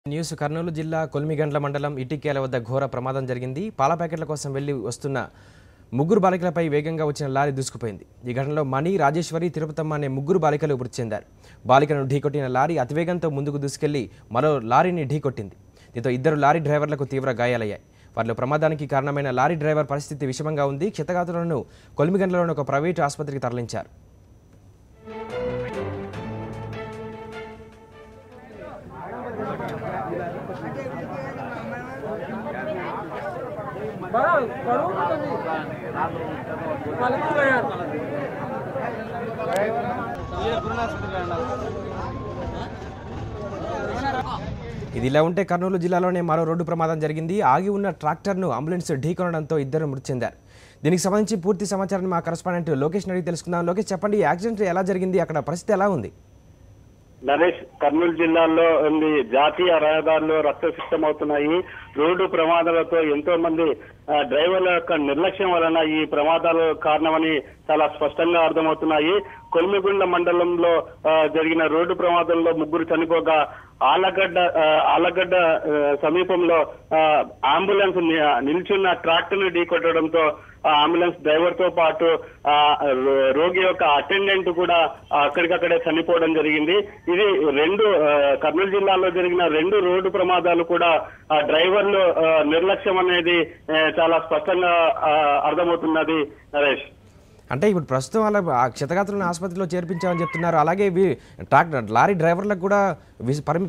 News Kurnool జిల్లా కొల్మిగండ్ల మండలం ఇటికేల వద్ద ఘోర ప్రమాదం జరిగింది. పాల ప్యాకెట్ల కోసం వెళ్లి వస్తున్న ముగ్గురు బాలికలపై వేగంగా వచ్చిన లారీ దూసుకుపోయింది. ఈ ఘటనలో మణి, రాజేశ్వరి, తిరుపతమ్మ అనే ముగ్గురు బాలికలు మృతి చెందారు. బాలికలను ఢీకొట్టిన లారీ అతివేగంతో ముందుకు దూసుకెళ్లి మరో లారీని ఢీకొట్టింది. దీంతో ఇద్దరు లారీ డ్రైవర్లకు తీవ్ర గాయాలయ్యాయి. వారిలో ప్రమాదానికి కారణమైన లారీ డ్రైవర్ పరిస్థితి విషమంగా ఉంది. క్షతగాత్రులను కొల్మిగండ్లలోని ఒక ప్రైవేటు ఆసుపత్రికి తరలించారు. ఇది ఇలా ఉంటే కర్నూలు జిల్లాలోనే మరో రోడ్డు ప్రమాదం జరిగింది. ఆగి ఉన్న ట్రాక్టర్ను అంబులెన్స్ ఢీకొనడంతో ఇద్దరు మృతి చెందారు. దీనికి సంబంధించి పూర్తి సమాచారాన్ని మా కరెస్పాండెంట్ లోకేష్ అడిగి తెలుసుకుందాం. లోకేష్, చెప్పండి, యాక్సిడెంట్ ఎలా జరిగింది, అక్కడ పరిస్థితి ఎలా ఉంది? నరేష్, కర్నూలు జిల్లాలో జాతీయ రహదారులు రక్తసిక్తమవుతున్నాయి. రోడ్డు ప్రమాదాలతో ఎంతో మంది డ్రైవర్ల యొక్క నిర్లక్ష్యం వలన ఈ ప్రమాదాలు కారణమని చాలా స్పష్టంగా అర్థమవుతున్నాయి. కొల్మిగుండ్ల మండలంలో జరిగిన రోడ్డు ప్రమాదంలో ముగ్గురు చనిపోగా ఆలగడ్డ సమీపంలో అంబులెన్స్ నిల్చున్న ట్రాక్టర్ ను ఢీకొట్టడంతో అంబులెన్స్ డ్రైవర్ తో పాటు రోగి యొక్క అటెండెంట్ కూడా అక్కడికక్కడే చనిపోవడం జరిగింది. ఇది కర్నూలు జిల్లాలో జరిగిన రెండు రోడ్డు ప్రమాదాలు కూడా డ్రైవర్లు నిర్లక్ష్యం అనేది చాలా స్పష్టంగా అర్థమవుతున్నది. నరేష్, అంటే ఇప్పుడు ప్రస్తుతం అలా క్షతగాత్రులను ఆసుపత్రిలో చేర్పించామని చెప్తున్నారు. అలాగే లారీ డ్రైవర్లకు కూడా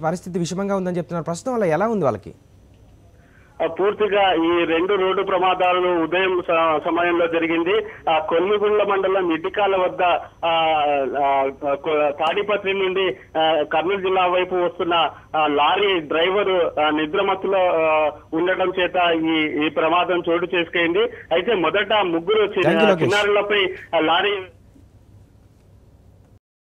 పరిస్థితి విషమంగా ఉందని చెప్తున్నారు. ప్రస్తుతం అలా ఎలా ఉంది వాళ్ళకి? పూర్తిగా ఈ రెండు రోడ్డు ప్రమాదాలు ఉదయం సమయంలో జరిగింది. కొల్మిగుండ్ల మండలం ఇటికాల వద్ద తాడిపత్రి నుండి కర్నూలు జిల్లా వైపు వస్తున్న లారీ డ్రైవరు నిద్రమత్తులో ఉండటం చేత ఈ ప్రమాదం చోటు చేసుకుంది. అయితే మొదట ముగ్గురు చిన్నారులపై లారీ